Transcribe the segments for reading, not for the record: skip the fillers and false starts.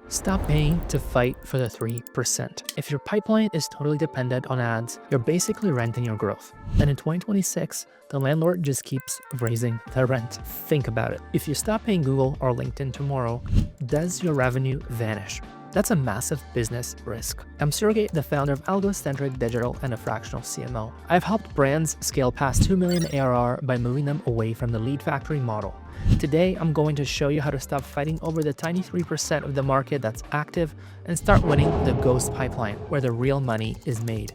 Stop paying to fight for the 3%. If your pipeline is totally dependent on ads, you're basically renting your growth. And in 2026, the landlord just keeps raising the rent. Think about it. If you stop paying Google or LinkedIn tomorrow, does your revenue vanish? That's a massive business risk. I'm Sergiy, the founder of Algocentric Digital and a Fractional CMO. I've helped brands scale past 2 million ARR by moving them away from the lead factory model. Today, I'm going to show you how to stop fighting over the tiny 3% of the market that's active and start winning the ghost pipeline where the real money is made.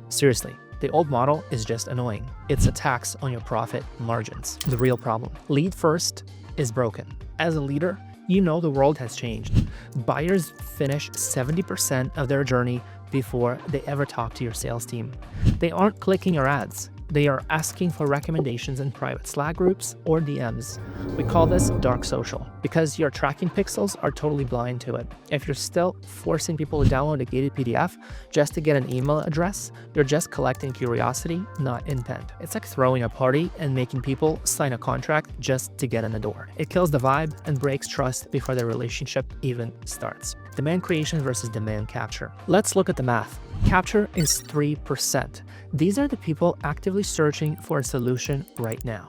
Seriously, the old model is just annoying. It's a tax on your profit margins. The real problem, lead first is broken. As a leader, you know the world has changed. Buyers finish 70% of their journey before they ever talk to your sales team. They aren't clicking your ads. They are asking for recommendations in private Slack groups or DMs. We call this dark social because your tracking pixels are totally blind to it. If you're still forcing people to download a gated PDF just to get an email address, you're just collecting curiosity, not intent. It's like throwing a party and making people sign a contract just to get in the door. It kills the vibe and breaks trust before the relationship even starts. Demand creation versus demand capture. Let's look at the math. Capture is 3%. These are the people actively searching for a solution right now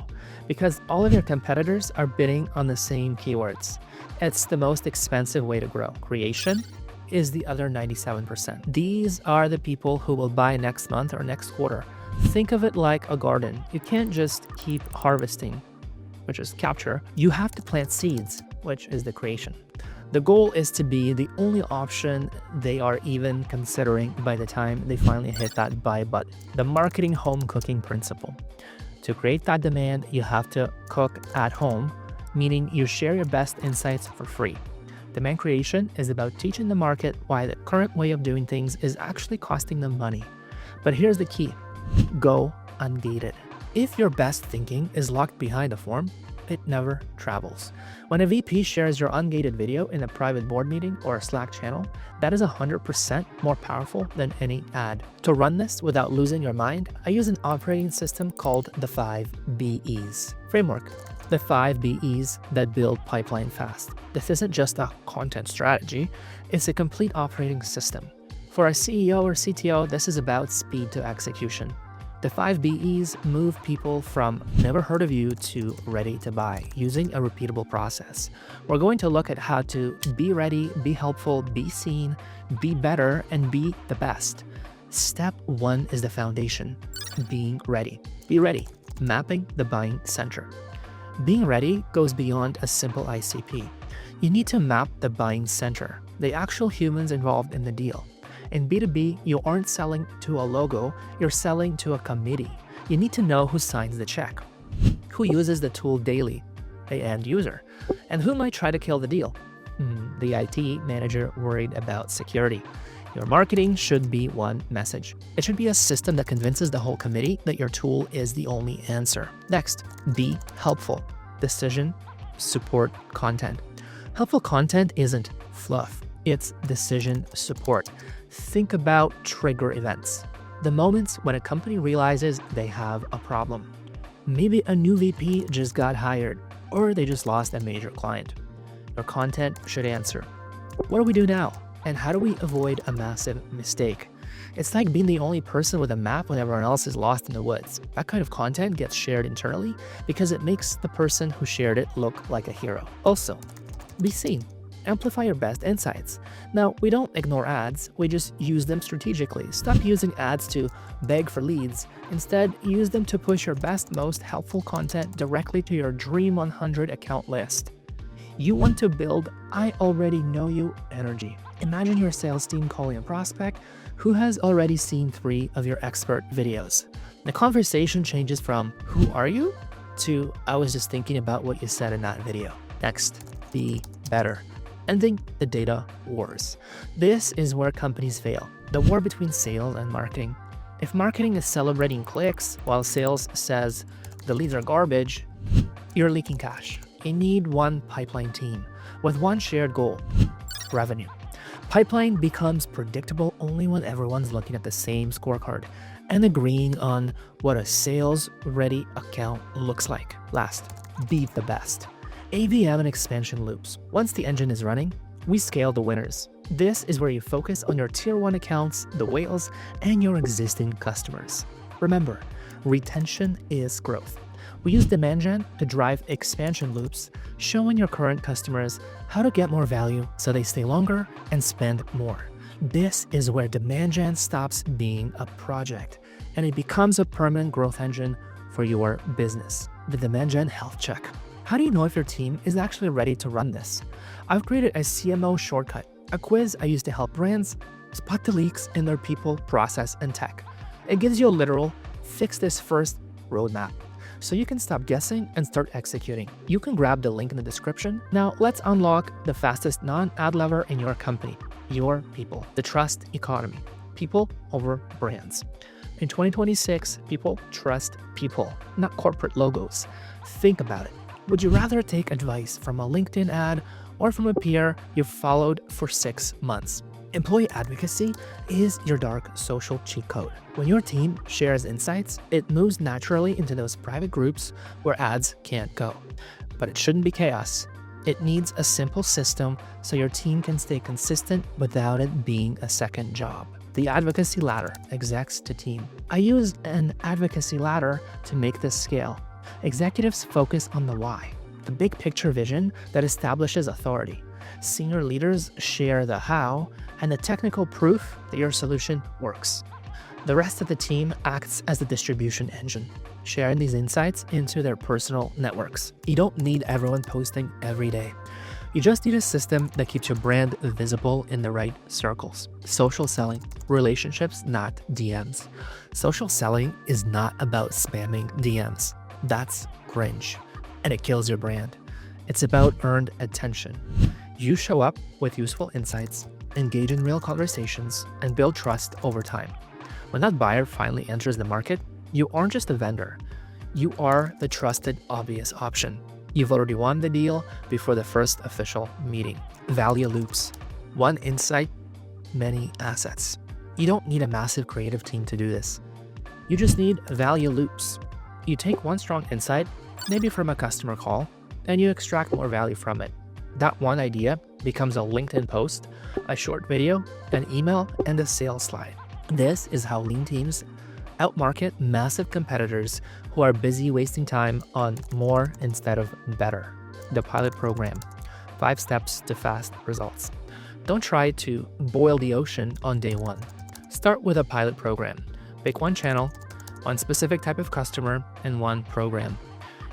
because all of your competitors are bidding on the same keywords. It's the most expensive way to grow. Creation is the other 97%. These are the people who will buy next month or next quarter. Think of it like a garden. You can't just keep harvesting, which is capture. You have to plant seeds, which is the creation. The goal is to be the only option they are even considering by the time they finally hit that buy button. The marketing home cooking principle. To create that demand, you have to cook at home, meaning you share your best insights for free. Demand creation is about teaching the market why the current way of doing things is actually costing them money. But here's the key. Go ungated. If your best thinking is locked behind a form, it never travels. When a VP shares your ungated video in a private board meeting or a Slack channel, that is 100% more powerful than any ad. To run this without losing your mind, I use an operating system called the 5 BEs framework. The 5 BEs that build pipeline fast. This isn't just a content strategy, it's a complete operating system. For a CEO or CTO, this is about speed to execution. The 5 BEs move people from never heard of you to ready to buy using a repeatable process. We're going to look at how to be ready, be helpful, be seen, be better, and be the best. Step 1 is the foundation, being ready. Be ready, mapping the buying center. Being ready goes beyond a simple ICP. You need to map the buying center, the actual humans involved in the deal. In B2B, you aren't selling to a logo, you're selling to a committee. You need to know who signs the check, who uses the tool daily, the end user, and who might try to kill the deal. The IT manager worried about security. Your marketing should be one message. It should be a system that convinces the whole committee that your tool is the only answer. Next, be helpful. Decision, support, content. Helpful content isn't fluff. It's decision support. Think about trigger events. The moments when a company realizes they have a problem. Maybe a new VP just got hired, or they just lost a major client. Your content should answer, what do we do now? And how do we avoid a massive mistake? It's like being the only person with a map when everyone else is lost in the woods. That kind of content gets shared internally because it makes the person who shared it look like a hero. Also, be seen. Amplify your best insights. Now, we don't ignore ads, we just use them strategically. Stop using ads to beg for leads. Instead, use them to push your best, most helpful content directly to your Dream 100 account list. You want to build I already know you energy. Imagine your sales team calling a prospect who has already seen 3 of your expert videos. The conversation changes from who are you to I was just thinking about what you said in that video. Next, be better. Ending the data wars. This is where companies fail. The war between sales and marketing. If marketing is celebrating clicks while sales says the leads are garbage, you're leaking cash. You need one pipeline team with one shared goal, revenue. Pipeline becomes predictable only when everyone's looking at the same scorecard and agreeing on what a sales-ready account looks like. Last, be the best. ABM and expansion loops. Once the engine is running, We scale the winners. This is where you focus on your tier 1 accounts, the whales, and your existing customers. Remember, retention is growth. We use demand gen to drive expansion loops, showing your current customers how to get more value so they stay longer and spend more. This is where demand gen stops being a project and it becomes a permanent growth engine for your business. The demand gen health check. How do you know if your team is actually ready to run this? I've created a CMO shortcut, a quiz I use to help brands spot the leaks in their people, process, and tech. It gives you a literal fix this first roadmap, so you can stop guessing and start executing. You can grab the link in the description. Now let's unlock the fastest non-ad lever in your company, your people, the trust economy, people over brands. In 2026, people trust people, not corporate logos. Think about it. Would you rather take advice from a LinkedIn ad or from a peer you've followed for 6 months? Employee advocacy is your dark social cheat code. When your team shares insights, it moves naturally into those private groups where ads can't go. But it shouldn't be chaos. It needs a simple system so your team can stay consistent without it being a second job. The advocacy ladder, execs to team. I use an advocacy ladder to make this scale. Executives focus on the why, the big picture vision that establishes authority. Senior leaders share the how and the technical proof that your solution works. The rest of the team acts as the distribution engine, sharing these insights into their personal networks. You don't need everyone posting every day. You just need a system that keeps your brand visible in the right circles. Social selling, relationships, not DMs. Social selling is not about spamming DMs. That's cringe, and it kills your brand. It's about earned attention. You show up with useful insights, engage in real conversations, and build trust over time. When that buyer finally enters the market, you aren't just a vendor. You are the trusted, obvious option. You've already won the deal before the first official meeting. Value loops. One insight, many assets. You don't need a massive creative team to do this. You just need value loops. You take one strong insight, maybe from a customer call, and you extract more value from it. That one idea becomes a LinkedIn post, a short video, an email, and a sales slide. This is how lean teams outmarket massive competitors who are busy wasting time on more instead of better. The pilot program, 5 steps to fast results. Don't try to boil the ocean on day one. Start with a pilot program. Pick one channel, one specific type of customer, and one program.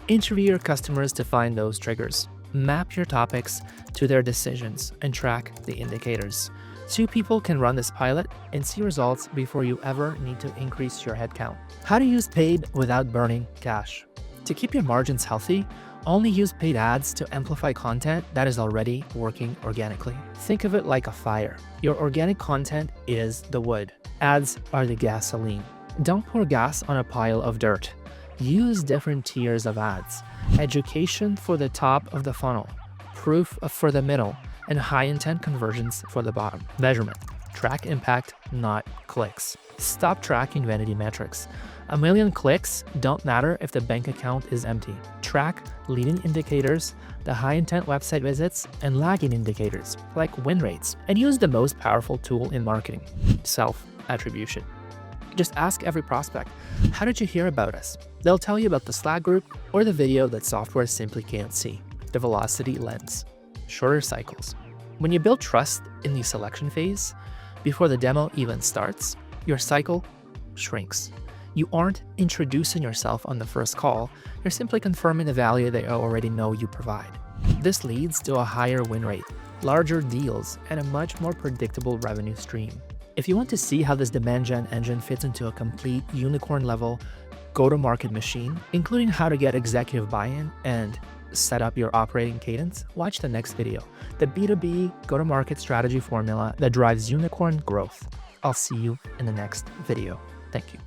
Interview your customers to find those triggers. Map your topics to their decisions and track the indicators. 2 people can run this pilot and see results before you ever need to increase your headcount. How to use paid without burning cash. To keep your margins healthy, only use paid ads to amplify content that is already working organically. Think of it like a fire. Your organic content is the wood. Ads are the gasoline. Don't pour gas on a pile of dirt. Use different tiers of ads. Education for the top of the funnel, proof for the middle, and high intent conversions for the bottom. Measurement. Track impact, not clicks. Stop tracking vanity metrics. 1 million clicks don't matter if the bank account is empty. Track leading indicators, the high intent website visits, and lagging indicators like win rates. And use the most powerful tool in marketing, self-attribution. Just ask every prospect, how did you hear about us? They'll tell you about the Slack group or the video that software simply can't see. The velocity lens. Shorter cycles. When you build trust in the selection phase, before the demo even starts, your cycle shrinks. You aren't introducing yourself on the first call, you're simply confirming the value they already know you provide. This leads to a higher win rate, larger deals, and a much more predictable revenue stream. If you want to see how this demand gen engine fits into a complete unicorn-level go-to-market machine, including how to get executive buy-in and set up your operating cadence, watch the next video, the B2B go-to-market strategy formula that drives unicorn growth. I'll see you in the next video. Thank you.